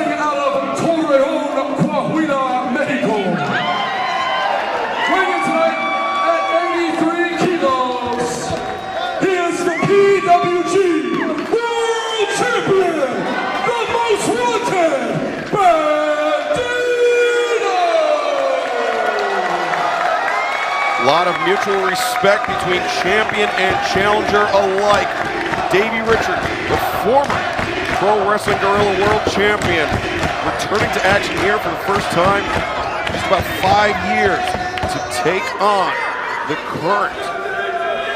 Wrestling out of Torreon, Coahuila, Mexico. Weighing tonight at 83 kilos, he is the PWG World Champion, the most wanted, Bandido! A lot of mutual respect between champion and challenger alike. Davey Richards, the former Pro Wrestling Guerrilla World Champion, returning to action here for the first time in just about 5 years to take on the current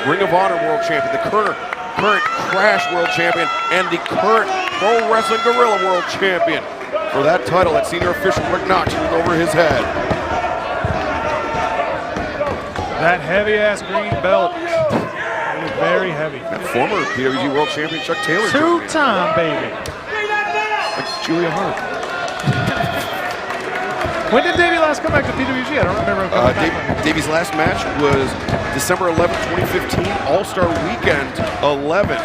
Ring of Honor World Champion, the current Crash World Champion, and the current Pro Wrestling Guerrilla World Champion. For that title, that senior official Rick Knox was over his head. That heavy-ass green belt. It is very heavy. And former PWG World Champion Chuck Taylor. Two-time, baby. Like Julia Hart. When did Davey last come back to PWG? I don't remember. Davey's last match was December 11, 2015, All-Star Weekend 11.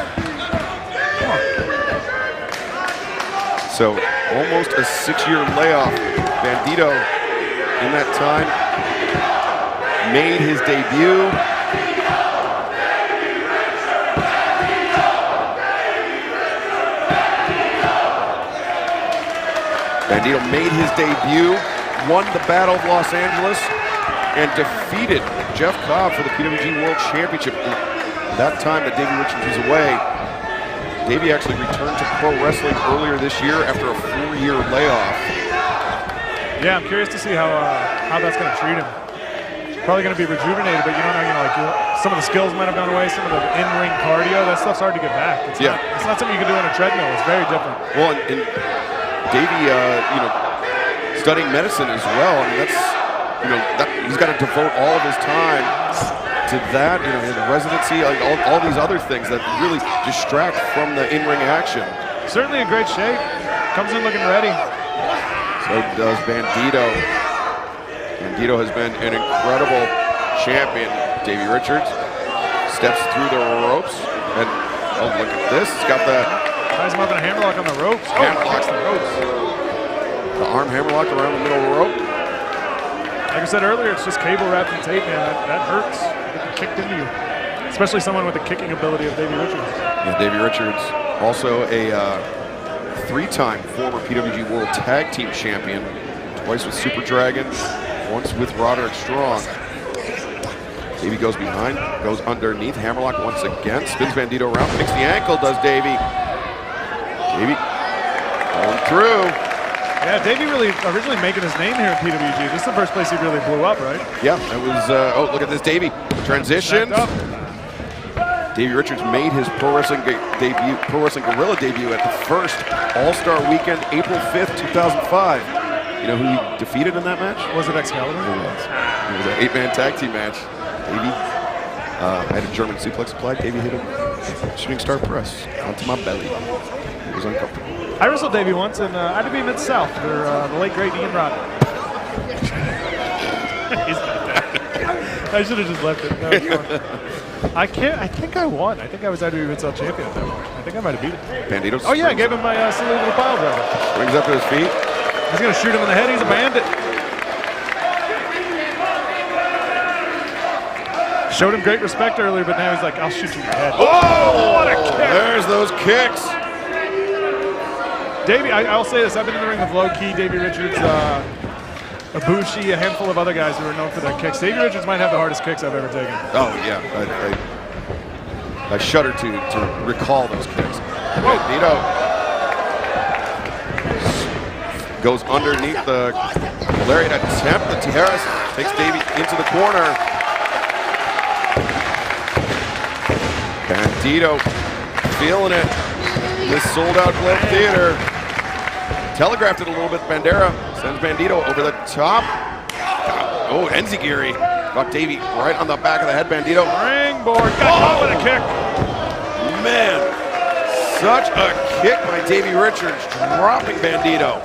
So almost a 6-year layoff. Bandido in that time made his debut. Bandido made his debut, won the Battle of Los Angeles, and defeated Jeff Cobb for the PWG World Championship. That time that Davey Richards was away, Davey actually returned to pro wrestling earlier this year after a 4-year layoff. Yeah, I'm curious to see how that's going to treat him. Probably going to be rejuvenated, but you don't know, some of the skills might have gone away, some of the in-ring cardio, that stuff's hard to get back. It's not something you can do on a treadmill. It's very different. Well, and Davey, studying medicine as well. I mean, he's got to devote all of his time to that. His residency, like all these other things that really distract from the in-ring action. Certainly in great shape. Comes in looking ready. So does Bandido. Bandido has been an incredible champion. Davey Richards steps through the ropes, and oh, look at this! He's got the ties him up in a hammerlock on the ropes. Hammerlocks the ropes. The arm hammerlock around the middle of the rope. Like I said earlier, it's just cable wrapped in tape, man. That hurts. Get kicked into you, especially someone with the kicking ability of Davey Richards. Yeah, Davey Richards, also a 3-time former PWG World Tag Team Champion, twice with Super Dragon, once with Roderick Strong. Davey goes behind, goes underneath, hammerlock once again, spins Bandido around, picks the ankle, does Davey. Davey going through. Yeah, Davey really originally making his name here in PWG. This is the first place he really blew up, right? Yeah, it was, oh, look at this, Davey. Transition. Davey Richards made his Pro Wrestling debut, Pro Wrestling Guerrilla debut at the first All-Star Weekend, April 5th, 2005. You know who he defeated in that match? Was it Excalibur? It was. It was an 8-man tag team match. Davey had a German suplex applied. Davey hit a shooting star press onto my belly. It was uncomfortable. I wrestled Davey once, and I had to be Mid-South for the late, great Ian Rodney. I should have just left it. That was fun. I think I won. I think I was IWE Mid-South champion at that point. I think I might have beat it. Bandido. Oh, yeah, I gave him my silly little pile driver. Brings up to his feet. He's going to shoot him in the head. He's a bandit. Showed him great respect earlier, but now he's like, I'll shoot you in the head. Oh, what a kick. There's those kicks. Davey, I'll say this. I've been in the ring with Low-Key, Davey Richards, Ibushi, a handful of other guys who are known for their kicks. Davey Richards might have the hardest kicks I've ever taken. Oh, yeah. I shudder to recall those kicks. Bandido goes underneath the lariat attempt. The Tijeras takes Davey into the corner. Bandido feeling it. This sold-out Glen Theater. Telegraphed it a little bit. Bandera sends Bandido over the top. Oh, Enzigiri got Davey right on the back of the head. Bandido. Ringboard. Got caught with a kick. Man, such a kick by Davey Richards, dropping Bandido.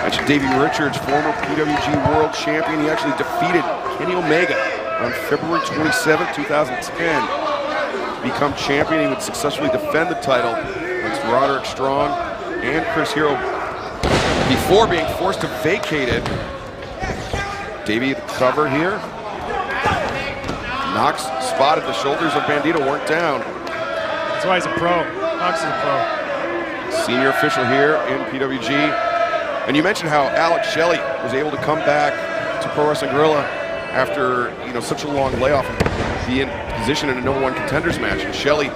Actually, Davey Richards, former PWG World Champion. He actually defeated Kenny Omega on February 27, 2010. To become champion, he would successfully defend the title against Roderick Strong and Chris Hero before being forced to vacate it. Davey the cover here. Knox spotted the shoulders of Bandido, weren't down. That's why he's a pro. Knox is a pro. Senior official here in PWG. And you mentioned how Alex Shelley was able to come back to Pro Wrestling Guerrilla after such a long layoff and be in position in a #1 contenders match. And Shelley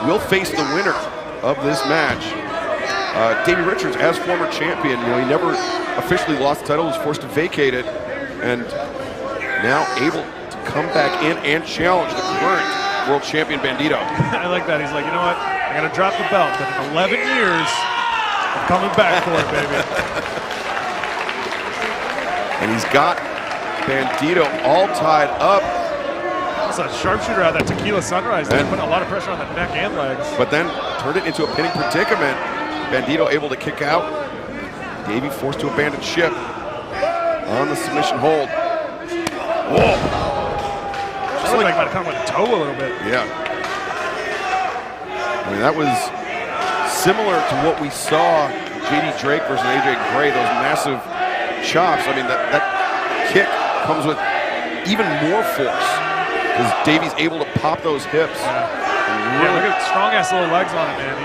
will face the winner of this match. Davey Richards, as former champion, he never officially lost the title, was forced to vacate it, and now able to come back in and challenge the current world champion Bandido. I like that. He's like, you know what? I gotta drop the belt, but in 11 years, I'm coming back for it, baby. And he's got Bandido all tied up. That's a sharpshooter out of that Tequila Sunrise. They're putting a lot of pressure on the neck and legs. But then turned it into a pinning predicament. Bandido able to kick out. Davey forced to abandon ship on the submission hold. Whoa! Just looked like might have come with a toe a little bit. Yeah. I mean, that was similar to what we saw JD Drake versus AJ Gray, those massive chops. I mean, that kick comes with even more force because Davey's able to pop those hips. Yeah, look at strong-ass little legs on it, man.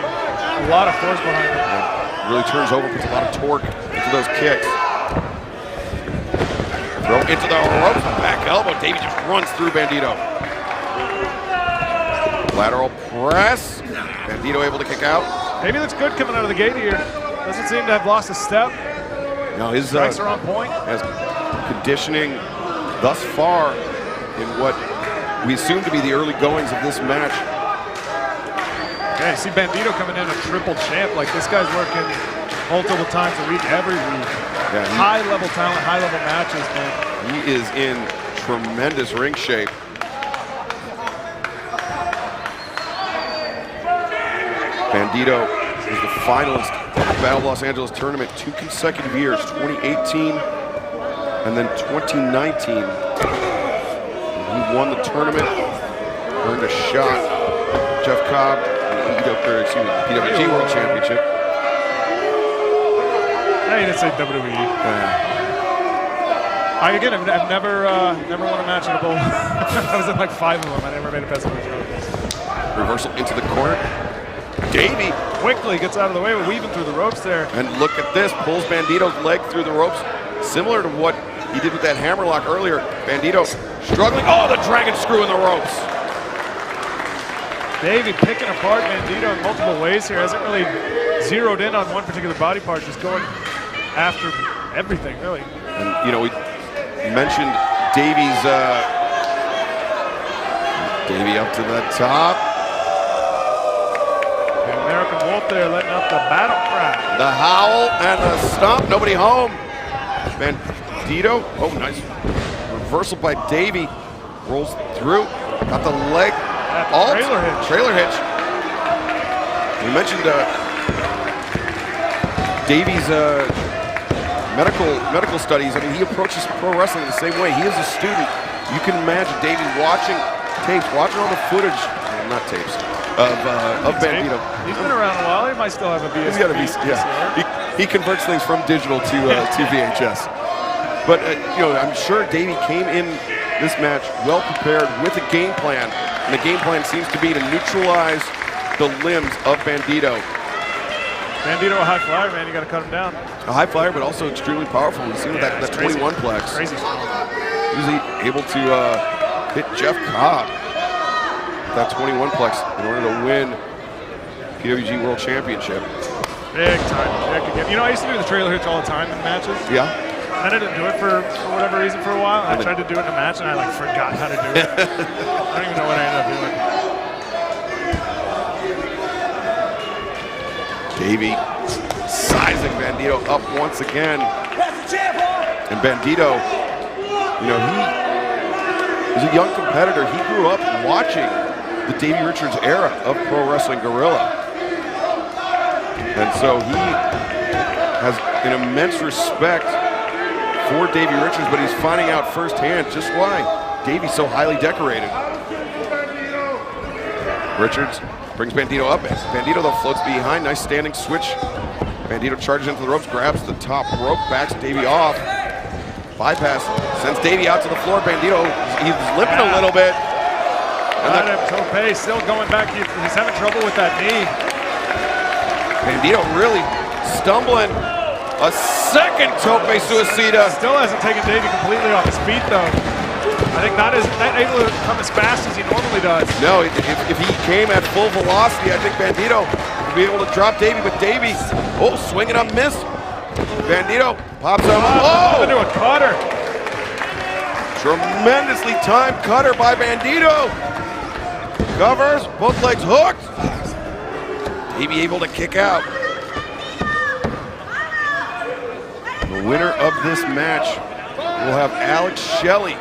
A lot of force behind it. Yeah, really turns over, puts a lot of torque into those kicks. Throw into the ropes, back elbow. Davey just runs through Bandido. Lateral press. Bandido able to kick out. Davey looks good coming out of the gate here. Doesn't seem to have lost a step. No, his strikes are on point. Has conditioning thus far in what we assume to be the early goings of this match. Yeah, you see Bandido coming in a triple champ. Like, this guy's working multiple times a week, every week. Yeah, high-level talent, high-level matches, man. He is in tremendous ring shape. Bandido is the finalist of the Battle of Los Angeles tournament 2 consecutive years, 2018 and then 2019. He won the tournament, earned a shot. Jeff Cobb, PWG World Championship. I didn't say WWE. I've never won a match in a bowl. I was in like 5 of them. I never made it past the first round. Reversal into the corner. Davey quickly gets out of the way, weaving through the ropes there. And look at this, pulls Bandido's leg through the ropes, similar to what he did with that hammerlock earlier. Bandido struggling. Oh, the dragon screw in the ropes. Davey picking apart Bandido in multiple ways here. Hasn't really zeroed in on one particular body part, just going after everything, really. And, we mentioned Davey's, Davey up to the top. The American Wolf there letting up the battle cry. The howl and the stomp, nobody home. Bandido, oh, nice. Reversal by Davey, rolls through, got the leg. Trailer hitch. We mentioned Davey's medical studies. I mean, he approaches pro wrestling the same way. He is a student. You can imagine Davey watching tapes, watching all the footage, not tapes, of Bandido. He's been around a while. He might still have a VHS. He's got a VHS. Yeah. He converts things from digital to VHS. But I'm sure Davey came in this match well prepared with a game plan. And the game plan seems to be to neutralize the limbs of Bandido. Bandido, a high flyer, man. You got to cut him down. A high flyer, but also extremely powerful. We've seen that 21 plex. Crazy strong. Usually able to hit Jeff Cobb with that 21 plex in order to win PWG World Championship. Big time. I used to do the trailer hitch all the time in matches. Yeah. I didn't do it for whatever reason for a while. I tried to do it in a match, and I forgot how to do it. I don't even know what I ended up doing. Davey sizing Bandido up once again. And Bandido, he is a young competitor. He grew up watching the Davey Richards era of Pro Wrestling Guerrilla. And so he has an immense respect for Davey Richards, but he's finding out firsthand just why Davey's so highly decorated. Richards Brings Bandido up. Bandido, though, floats behind. Nice standing switch. Bandido charges into the ropes, grabs the top rope, backs Davey off. Bypass, sends Davey out to the floor. Bandido, he's limping a little bit. And then Tope still going back. He's having trouble with that knee. Bandido really stumbling. A second Tope Suicida. Still hasn't taken Davey completely off his feet, though. I think not able to come as fast as he normally does. No, if he came at full velocity, I think Bandido would be able to drop Davey, but Davey, oh, swinging a miss. Bandido pops him. Oh! Into a cutter. Tremendously timed cutter by Bandido. Covers, both legs hooked. Davey able to kick out. The winner of this match will have Alex Shelley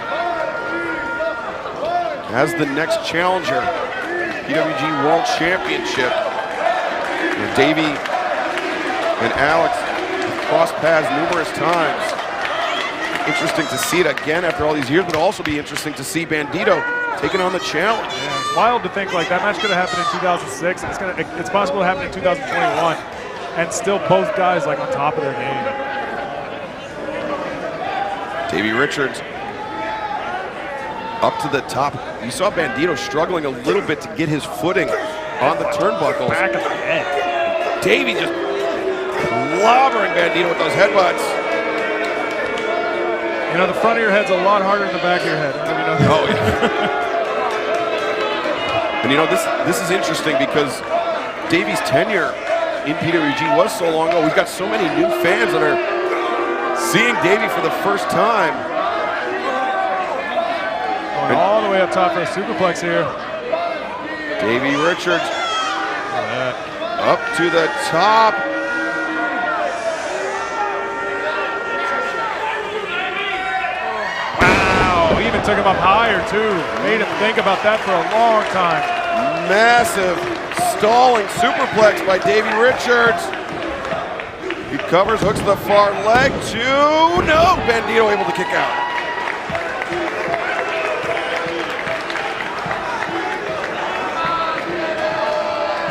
as the next challenger, PWG World Championship. And Davey and Alex have crossed paths numerous times. Interesting to see it again after all these years, but also be interesting to see Bandido taking on the challenge. Yeah, it's wild to think like that match could have happened in 2006. It's possible to happen in 2021, and still both guys like on top of their game. Davey Richards up to the top. You saw Bandido struggling a little bit to get his footing on the turnbuckles. Back of the head. Davey just clobbering Bandido with those headbutts. You know, the front of your head's a lot harder than the back of your head. I don't know if you know that. Oh, yeah. And you know, this is interesting because Davey's tenure in PWG was so long ago. We've got so many new fans that are seeing Davey for the first time. Going all the way up top for a superplex here. Davey Richards up to the top. Wow, even took him up higher too. Made him think about that for a long time. Massive stalling superplex by Davey Richards. He covers, hooks the far leg, no, Bandido able to kick out.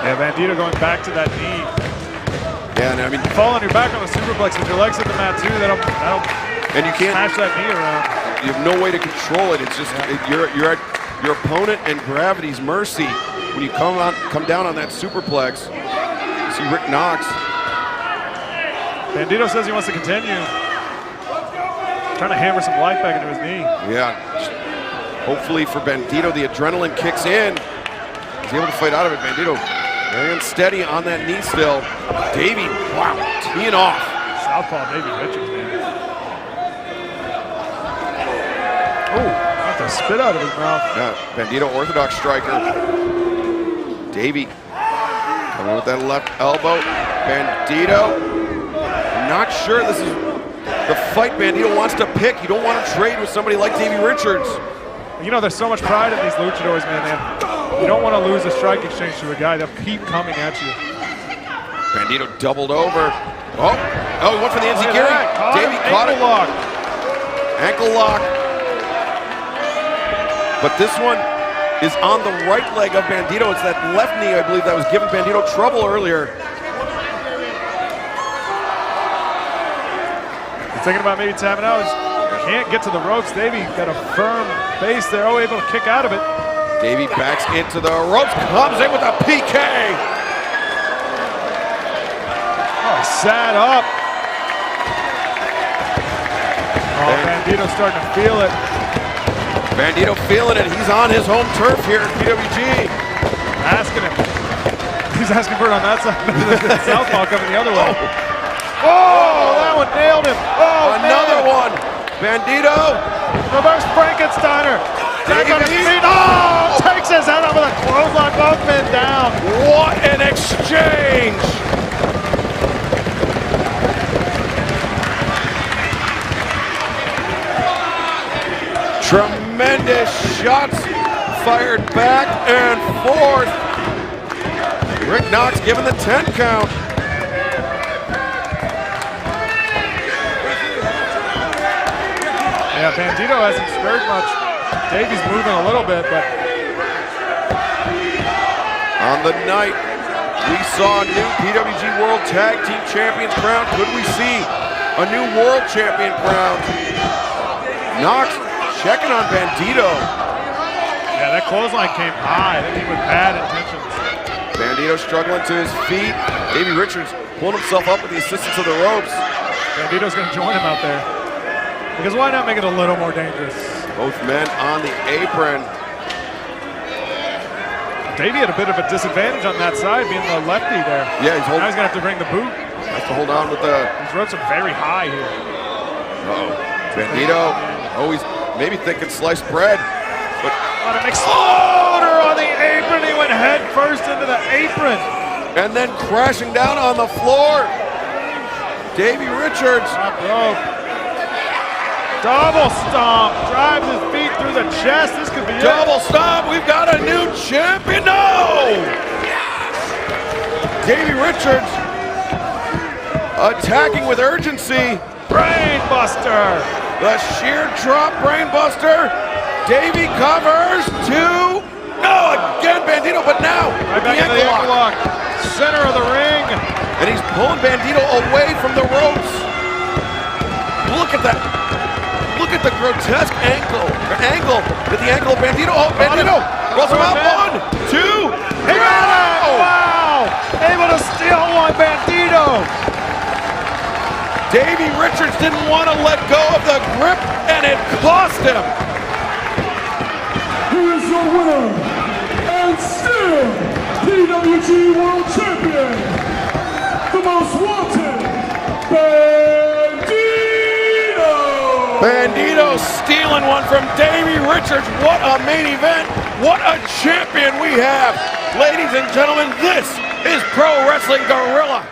Yeah, Bandido going back to that knee. Yeah, and I mean, fall on your back on the superplex with your legs at the mat too. That'll and you can't smash that knee around. You have no way to control it. It's just you're at your opponent and gravity's mercy when you come down on that superplex. You see Rick Knox. Bandido says he wants to continue. Trying to hammer some life back into his knee. Yeah. Hopefully for Bandido, the adrenaline kicks in. He's able to fight out of it. Bandido very unsteady on that knee still. Davey, wow, teeing off. Southpaw Davey Richards, man. Oh, got the spit out of his mouth. Yeah, Bandido, orthodox striker. Davey coming with that left elbow. Bandido. Not sure this is the fight Bandido wants to pick. You don't want to trade with somebody like Davey Richards. You know, there's so much pride in these luchadors, man. You don't want to lose a strike exchange to a guy. They'll keep coming at you. Bandido doubled over. Oh, he went for the enziguri. Davey caught it. Lock. Ankle lock. But this one is on the right leg of Bandido. It's that left knee, I believe, that was giving Bandido trouble earlier. Thinking about maybe tapping out. Can't get to the ropes. Davey got a firm base there. Oh, able to kick out of it. Davey backs into the ropes, comes in with a PK. Oh, sat up. Oh, Bandido's starting to feel it. Bandido feeling it. He's on his home turf here at PWG. Asking him. He's asking for it on that side. Southpaw coming the other way. Oh, that one nailed him. Oh, another one. Bandido. Reverse Frankensteiner. Back on his feet. Oh, takes his head up with a clothesline. Both men down. What an exchange. Tremendous shots fired back and forth. Rick Knox giving the 10 count. Yeah, Bandido hasn't stirred much. Davey's moving a little bit, but On the night, we saw a new PWG World Tag Team Champions crown. Could we see a new World Champion crown? Knox checking on Bandido. Yeah, that clothesline came high. That came with bad intentions. Bandido struggling to his feet. Davey Richards pulling himself up with the assistance of the ropes. Bandido's going to join him out there. Because why not make it a little more dangerous? Both men on the apron. Davey had a bit of a disadvantage on that side, being the lefty there. Yeah, he's holding. Now he's going to have to bring the boot. Has to hold on with the. These ropes are very high here. Uh-oh. Bandido always maybe thinking sliced bread. But an exploder on the apron. He went head first into the apron. And then crashing down on the floor. Davey Richards. Top rope. Double stomp. Drives his feet through the chest. This could be Double stomp. We've got a new champion. No! Davey Richards attacking with urgency. Brainbuster. The sheer drop brainbuster. Davey covers two. No, again Bandido, but now right back into the ankle lock. Center of the ring. And he's pulling Bandido away from the ropes. Look at that. Look at the grotesque angle with the ankle of Bandido. Oh, Bandido rolls him out. 1, 2, 3. He got it! Wow! Able to steal one, Bandido. Davey Richards didn't want to let go of the grip, and it cost him. Here is your winner, and still PWG World Champion, the most wanted, Bandido! Bandido stealing one from Davey Richards. What a main event. What a champion we have. Ladies and gentlemen, this is Pro Wrestling Guerrilla.